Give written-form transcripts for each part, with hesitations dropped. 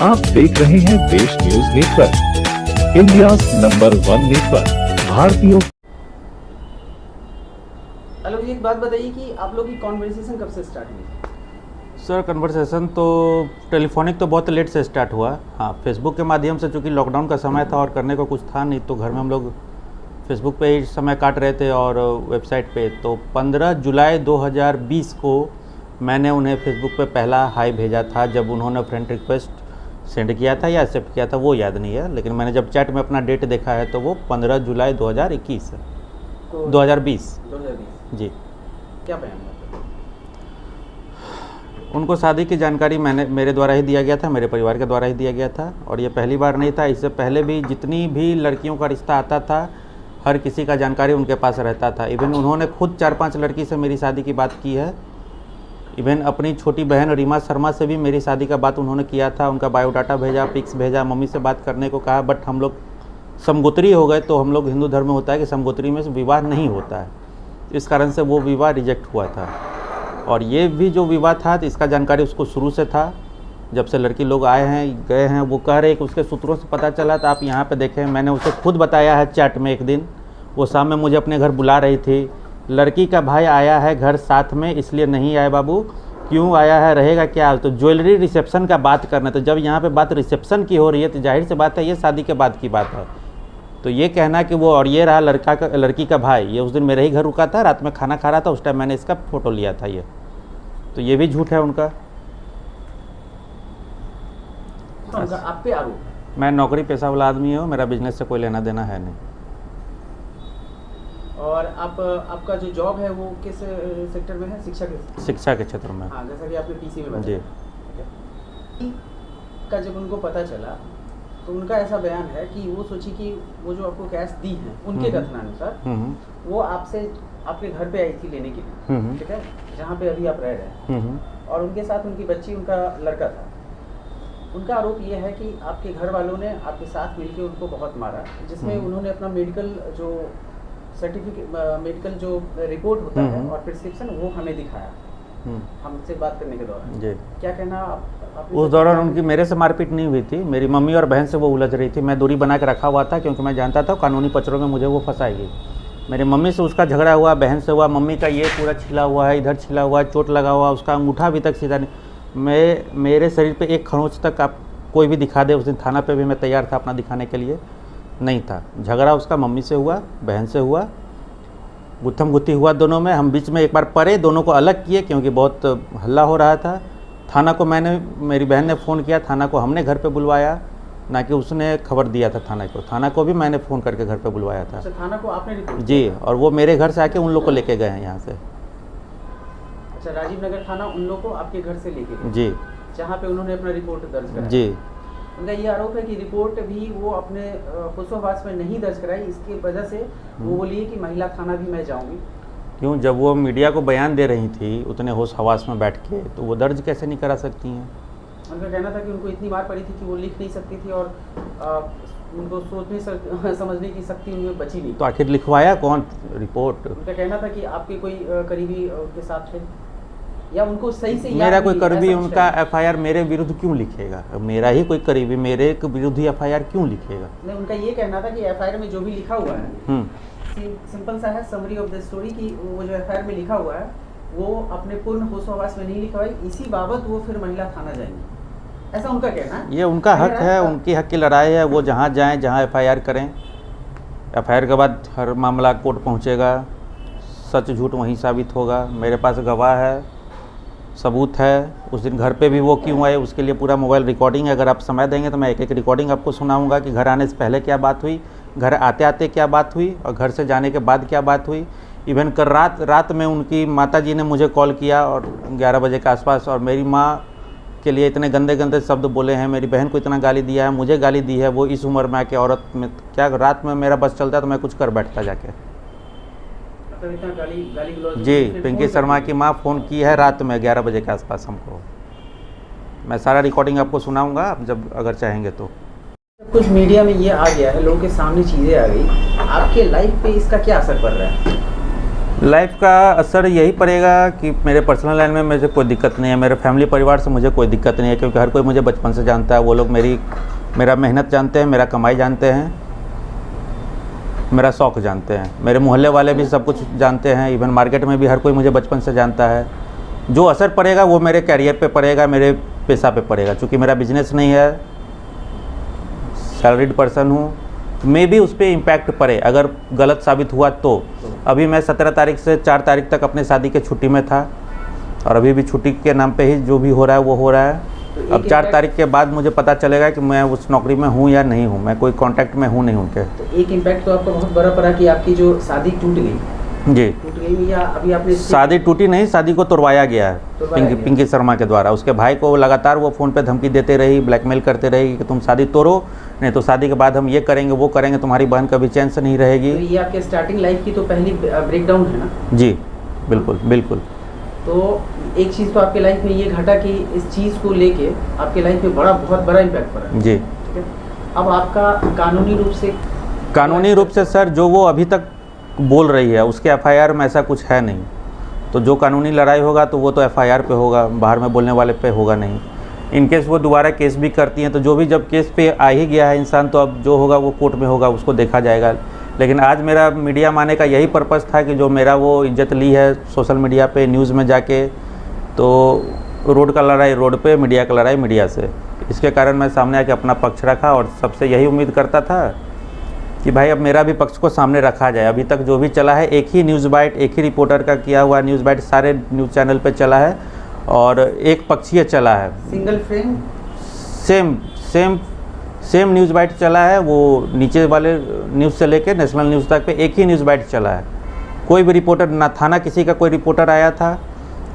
आप देख रहे हैं देश news network, India number 1 network, भारतीयों। हेलो जी, एक बात बताइए कि आप लोग की कॉन्वर्सेशन कब से स्टार्ट हुई? सर कन्वर्सेशन तो टेलीफोनिक तो बहुत लेट से स्टार्ट हुआ। हाँ, फेसबुक के माध्यम से, चूँकि लॉकडाउन का समय था और करने को कुछ था नहीं, तो घर में हम लोग फेसबुक पे ही समय काट रहे थे और वेबसाइट पे। तो 15 जुलाई 2020 को मैंने उन्हें फेसबुक पे पहला हाई भेजा था, जब उन्होंने फ्रेंड रिक्वेस्ट सेंड किया था या एक्सेप्ट किया था वो याद नहीं है, लेकिन मैंने जब चैट में अपना डेट देखा है तो वो 15 जुलाई 2021 है, 2020 जी। क्या बयान था? उनको शादी की जानकारी मेरे द्वारा ही दिया गया था, मेरे परिवार के द्वारा ही दिया गया था। और ये पहली बार नहीं था, इससे पहले भी जितनी भी लड़कियों का रिश्ता आता था हर किसी का जानकारी उनके पास रहता था। इवन उन्होंने खुद 4-5 लड़की से मेरी शादी की बात की है। इवन अपनी छोटी बहन रीमा शर्मा से भी मेरी शादी का बात उन्होंने किया था, उनका बायोडाटा भेजा, पिक्स भेजा, मम्मी से बात करने को कहा। बट हम लोग समगोत्री हो गए, तो हम लोग हिंदू धर्म में होता है कि समगोत्री में विवाह नहीं होता है, इस कारण से वो विवाह रिजेक्ट हुआ था। और ये भी जो विवाह था तो इसका जानकारी उसको शुरू से था, जब से लड़की लोग आए हैं गए हैं। वो कह रहे कि उसके सूत्रों से पता चला। तो आप यहाँ पे देखें, मैंने उसे खुद बताया है चैट में। एक दिन वो शाम में मुझे अपने घर बुला रही थी, लड़की का भाई आया है घर साथ में, इसलिए नहीं आए बाबू, क्यों आया है, रहेगा क्या? तो ज्वेलरी रिसेप्शन का बात करना। तो जब यहाँ पे बात रिसेप्शन की हो रही है तो जाहिर सी बात है ये शादी के बाद की बात है। तो ये कहना कि वो, और ये रहा लड़की का भाई, ये उस दिन मेरे ही घर रुका था, रात में खाना खा रहा था, उस टाइम मैंने इसका फ़ोटो लिया था। ये तो ये भी झूठ है उनका। तो आप पे आरोप है? मैं नौकरी पेशा वाला आदमी हूँ, मेरा बिजनेस से कोई लेना देना है नहीं। और आपका जो जॉब है वो किस सेक्टर में है? शिक्षा के क्षेत्र में। हाँ, जैसा कि आपने टीसी में बताया जी। का जब उनको पता चला तो उनका ऐसा बयान है कि वो सोची कि वो जो आपको कैश दी है उनके कथनानुसार वो आपसे आपके घर पे आई थी लेने के लिए, ठीक है, जहाँ पे अभी आप रह रहे हैं, और उनके साथ उनकी बच्ची, उनका लड़का था। उनका आरोप ये है कि आपके घर वालों ने आपके साथ मिलकर उनको बहुत मारा, जिसमें उन्होंने अपना मेडिकल जो सर्टिफिकेट, मेडिकल जो रिपोर्ट होता है और प्रिस्क्रिप्शन वो हमें दिखाया हमसे बात करने के दौरान। जी, क्या कहना आप उस दौरान उनकी मेरे से मारपीट नहीं हुई थी, मेरी मम्मी और बहन से वो उलझ रही थी। मैं दूरी बना के रखा हुआ था क्योंकि मैं जानता था कानूनी पचड़ों में मुझे वो फंसाएगी। मेरी मम्मी से उसका झगड़ा हुआ, बहन से हुआ। मम्मी का ये पूरा छिला हुआ है, इधर छिला हुआ है, चोट लगा हुआ, उसका अंगूठा अभी तक सीधा नहीं। मेरे शरीर पे एक खरोंच तक आप कोई भी दिखा दे, उस दिन थाना पे भी मैं तैयार था अपना दिखाने के लिए, नहीं था। झगड़ा उसका मम्मी से हुआ, बहन से हुआ, गुत्थम गुत्थी हुआ दोनों में। हम बीच में एक बार पड़े, दोनों को अलग किए क्योंकि बहुत हल्ला हो रहा था। थाना को मेरी बहन ने फ़ोन किया, थाना को हमने घर पे बुलवाया, ना कि उसने खबर दिया था थाना को। थाना को भी मैंने फ़ोन करके घर पे बुलवाया था। अच्छा, थाना को आपने रिपोर्ट? जी, और वो मेरे घर से आके उन लोग को लेके गए हैं यहाँ से। अच्छा, राजीव नगर थाना उन लोग को आपके घर से लेके गए? जी, जहाँ पे उन्होंने अपना रिपोर्ट दर्ज कराया? जी। उनका ये आरोप है कि रिपोर्ट भी वो अपने होशोहवास में नहीं दर्ज कराई, इसकी वजह से वो बोली कि महिला थाना भी मैं जाऊंगी। क्यों? जब वो मीडिया को बयान दे रही थी उतने होश हवास में बैठ के, तो वो दर्ज कैसे नहीं करा सकती हैं? उनका कहना था कि उनको इतनी मार पड़ी थी कि वो लिख नहीं सकती थी और उनको सोचने समझने की शक्ति उनमें बची नहीं। तो आखिर लिखवाया कौन रिपोर्ट? उनका कहना था कि आपके कोई करीबी के साथ थे, या उनको सही से मेरा कोई करीबी उनका एफआईआर मेरे विरुद्ध क्यों लिखेगा? मेरा ही कोई करीबी मेरे विरुद्ध ही एफआईआर क्यों लिखेगा? नहीं, उनका ये कहना था कि एफआईआर में जो भी लिखा हुआ है सिंपल सा है, समरी ऑफ द स्टोरी, कि वो जो एफआईआर में लिखा हुआ है वो अपने पूर्ण होशोहवास में नहीं लिखवाई, इसी बाबत वो फिर महिला थाना जाएंगे, ऐसा उनका कहना है। ये उनका हक है, उनकी हक की लड़ाई है। वो जहाँ जाएं, जहाँ एफआईआर करें, एफआईआर के बाद हर मामला कोर्ट पहुँचेगा, सच झूठ वहीं साबित होगा। मेरे पास गवाह है, सबूत है। उस दिन घर पे भी वो क्यों आए उसके लिए पूरा मोबाइल रिकॉर्डिंग है। अगर आप समय देंगे तो मैं एक एक रिकॉर्डिंग आपको सुनाऊंगा कि घर आने से पहले क्या बात हुई, घर आते आते क्या बात हुई और घर से जाने के बाद क्या बात हुई। इवन कल रात में उनकी माताजी ने मुझे कॉल किया और 11 बजे के आसपास, और मेरी माँ के लिए इतने गंदे गंदे शब्द बोले हैं, मेरी बहन को इतना गाली दिया है, मुझे गाली दी है। वो इस उम्र में आके औरत में क्या, रात में मेरा बस चलता है तो मैं कुछ कर बैठता जाके। जी, पिंकी शर्मा की माँ फ़ोन की है रात में 11 बजे के आसपास हमको। मैं सारा रिकॉर्डिंग आपको सुनाऊंगा, आप जब अगर चाहेंगे तो। कुछ मीडिया में ये आ गया है, लोगों के सामने चीज़ें आ गई, आपके लाइफ पे इसका क्या असर पड़ रहा है? लाइफ का असर यही पड़ेगा कि मेरे पर्सनल लाइन में मुझे कोई दिक्कत नहीं है, मेरे फैमिली परिवार से मुझे कोई दिक्कत नहीं है, क्योंकि हर कोई मुझे बचपन से जानता है। वो लोग मेरा मेहनत जानते हैं, मेरा कमाई जानते हैं, मेरा शौक़ जानते हैं। मेरे मोहल्ले वाले भी सब कुछ जानते हैं, इवन मार्केट में भी हर कोई मुझे बचपन से जानता है। जो असर पड़ेगा वो मेरे कैरियर पे पड़ेगा, मेरे पैसा पे पड़ेगा। चूँकि मेरा बिजनेस नहीं है, सैलरीड पर्सन हूँ, मे भी उस पर इम्पैक्ट पड़े अगर गलत साबित हुआ तो। अभी मैं 17 तारीख से 4 तारीख तक अपने शादी के छुट्टी में था, और अभी भी छुट्टी के नाम पे ही जो भी हो रहा है वो हो रहा है। तो अब 4 तारीख के बाद मुझे पता चलेगा कि मैं उस नौकरी में हूँ या नहीं हूँ, मैं कोई कांटेक्ट में हूँ नहीं उनके। तो एक इम्पैक्ट तो आपका बहुत बड़ा पड़ा कि आपकी जो शादी टूट गई जी, टूट गई, या अभी आपने शादी टूटी नहीं, शादी को तोड़वाया गया है पिंकी शर्मा के द्वारा। उसके भाई को लगातार वो फ़ोन पे धमकी देते रही, ब्लैकमेल करते रही कि तुम शादी तोड़ो, नहीं तो शादी के बाद हम ये करेंगे वो करेंगे, तुम्हारी बहन कभी चैन से नहीं रहेगी। तो ये आपके स्टार्टिंग लाइफ की तो पहली ब्रेकडाउन है ना? जी बिल्कुल बिल्कुल। तो एक चीज़ तो आपके लाइफ में ये घटा कि इस चीज़ को लेके आपके लाइफ में बहुत बड़ा इम्पैक्ट पड़ा। जी, ठीक है। अब आपका कानूनी रूप से सर जो वो अभी तक बोल रही है उसके एफआईआर में ऐसा कुछ है नहीं। तो जो कानूनी लड़ाई होगा तो वो तो एफआईआर पे होगा, बाहर में बोलने वाले पे होगा नहीं। इनकेस वो दोबारा केस भी करती हैं तो जो भी जब केस पे आ ही गया है इंसान, तो अब जो होगा वो कोर्ट में होगा, उसको देखा जाएगा। लेकिन आज मेरा मीडिया में आने का यही पर्पज़ था कि जो मेरा वो इज्जत ली है सोशल मीडिया पे, न्यूज़ में जाके, तो रोड का लड़ाई रोड पे, मीडिया का लड़ाई मीडिया से। इसके कारण मैं सामने आके अपना पक्ष रखा और सबसे यही उम्मीद करता था कि भाई अब मेरा भी पक्ष को सामने रखा जाए। अभी तक जो भी चला है एक ही न्यूज़ बाइट, एक ही रिपोर्टर का किया हुआ न्यूज़ बाइट सारे न्यूज़ चैनल पे चला है, और एक पक्षीय चला है, single frame same news bite चला है। वो नीचे वाले न्यूज़ से लेके नेशनल न्यूज़ तक पे एक ही न्यूज़ बाइट चला है। कोई भी रिपोर्टर, ना थाना किसी का कोई रिपोर्टर आया था,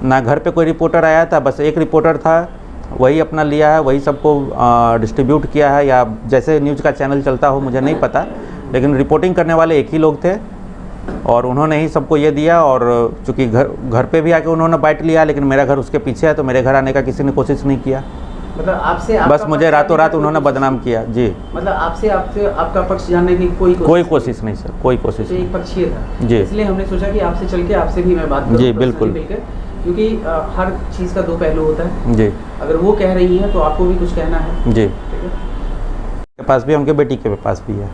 ना घर पे कोई रिपोर्टर आया था, बस एक रिपोर्टर था, वही अपना लिया है, वही सबको डिस्ट्रीब्यूट किया है, या जैसे न्यूज़ का चैनल चलता हो मुझे नहीं पता, लेकिन रिपोर्टिंग करने वाले एक ही लोग थे और उन्होंने ही सबको ये दिया। और चूँकि घर पे भी आके उन्होंने बाइट लिया, लेकिन मेरा घर उसके पीछे है तो मेरे घर आने का किसी ने कोशिश नहीं किया। मतलब आपसे बस मुझे रातों रात उन्होंने बदनाम किया। जी, मतलब आपसे आपका पक्ष जानने की कोई कोशिश नहीं सर, कोई कोशिश नहीं। एक पक्षीय था जी, इसलिए हमने सोचा कि आपसे चल के आपसे भी मैं बात करूं। जी बिल्कुल, क्योंकि हर चीज़ का दो पहलू होता है। जी, अगर वो कह रही है तो आपको भी कुछ कहना है। जी, ठीक है। के पास भी, उनके बेटी के पास भी है।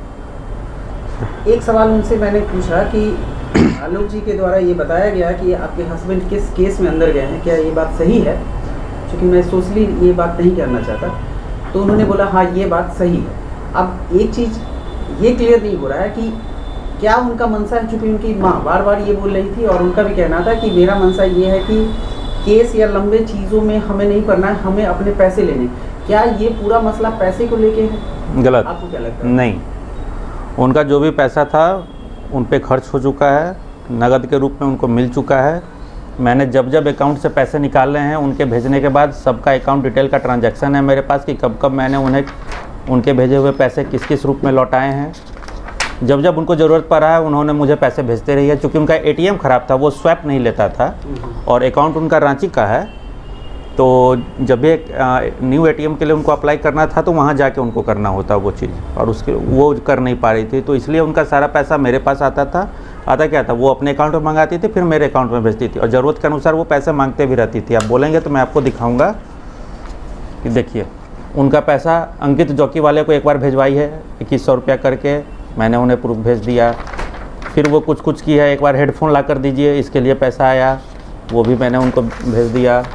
एक सवाल उनसे मैंने पूछा कि आलोक जी के द्वारा ये बताया गया कि आपके हस्बैंड किस केस में अंदर गए हैं, क्या ये बात सही है? क्योंकि मैं सोशली ये बात नहीं करना चाहता, तो उन्होंने बोला हाँ ये बात सही है। अब एक चीज़ ये क्लियर नहीं हो रहा है कि क्या उनका मनसा है, चूँकि उनकी माँ बार बार ये बोल रही थी और उनका भी कहना था कि मेरा मनसा ये है कि केस या लंबे चीज़ों में हमें नहीं पड़ना है, हमें अपने पैसे लेने। क्या ये पूरा मसला पैसे को लेके है? गलत। आपको क्या लगता है? नहीं, उनका जो भी पैसा था उन पे खर्च हो चुका है, नगद के रूप में उनको मिल चुका है। मैंने जब अकाउंट से पैसे निकाले हैं उनके भेजने के बाद सबका अकाउंट डिटेल का ट्रांजैक्शन है मेरे पास कि कब मैंने उन्हें उनके भेजे हुए पैसे किस किस रूप में लौटाए हैं। जब उनको ज़रूरत पड़ा है उन्होंने मुझे पैसे भेजते रही है। चूँकि उनका एटीएम ख़राब था, वो स्वैप नहीं लेता था, और अकाउंट उनका रांची का है, तो जब भी न्यू एटीएम के लिए उनको अप्लाई करना था तो वहाँ जाके उनको करना होता वो चीज़, और उसके वो कर नहीं पा रही थी, तो इसलिए उनका सारा पैसा मेरे पास आता क्या था, वो अपने अकाउंट में मंगाती थी, फिर मेरे अकाउंट में भेजती थी, और ज़रूरत के अनुसार वो पैसे मांगते भी रहती थी। आप बोलेंगे तो मैं आपको दिखाऊंगा कि देखिए उनका पैसा अंकित जौकी वाले को एक बार भेजवाई है 2100 रुपया करके, मैंने उन्हें प्रूफ भेज दिया। फिर वो कुछ की है, एक बार हेडफोन ला कर दीजिए, इसके लिए पैसा आया, वो भी मैंने उनको भेज दिया।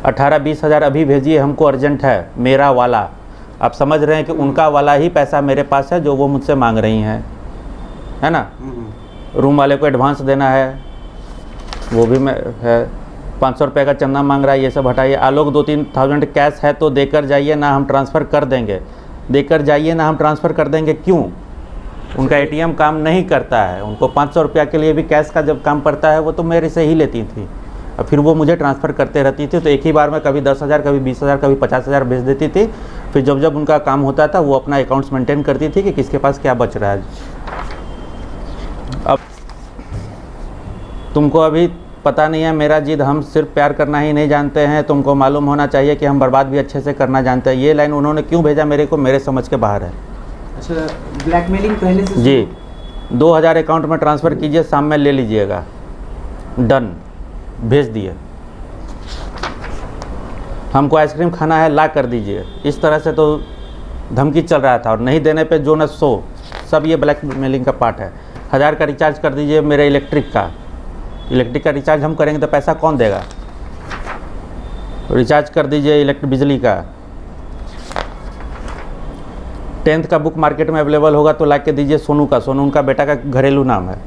18-20 हज़ार अभी भेजिए, हमको अर्जेंट है, मेरा वाला। आप समझ रहे हैं कि उनका वाला ही पैसा मेरे पास है जो वो मुझसे मांग रही हैं, है ना। रूम वाले को एडवांस देना है, वो भी मैं है। 500 रुपये का चंदा मांग रहा है, ये सब हटाइए। आलोक 2-3,000 कैश है तो देकर जाइए ना, हम ट्रांसफ़र कर देंगे। देकर जाइए ना, हम ट्रांसफ़र कर देंगे। क्यों? उनका एटीएम काम नहीं करता है, उनको 500 रुपया के लिए भी कैश का जब काम पड़ता है वो तो मेरे से ही लेती थी, और फिर वो मुझे ट्रांसफ़र करते रहती थी। तो एक ही बार में कभी 10,000, कभी 20,000, कभी 50,000 भेज देती थी। फिर जब उनका काम होता था वो अपना अकाउंट्स मेंटेन करती थी कि किसके पास क्या बच रहा है। अब तुमको अभी पता नहीं है मेरा जिद, हम सिर्फ प्यार करना ही नहीं जानते हैं, तुमको मालूम होना चाहिए कि हम बर्बाद भी अच्छे से करना जानते हैं। ये लाइन उन्होंने क्यों भेजा मेरे को, मेरे समझ के बाहर है। अच्छा, ब्लैकमेलिंग पहले से जी, 2000 अकाउंट में ट्रांसफ़र कीजिए, शाम में ले लीजिएगा, डन, भेज दिए। हमको आइसक्रीम खाना है, ला कर दीजिए। इस तरह से तो धमकी चल रहा था, और नहीं देने पे जो न सो, सब ये ब्लैक मेलिंग का पार्ट है। 1000 का रिचार्ज कर दीजिए मेरे इलेक्ट्रिक का रिचार्ज हम करेंगे तो पैसा कौन देगा? रिचार्ज कर दीजिए बिजली का। 10th का बुक मार्केट में अवेलेबल होगा तो ला के दीजिए सोनू का, सोनू उनका बेटा का घरेलू नाम है।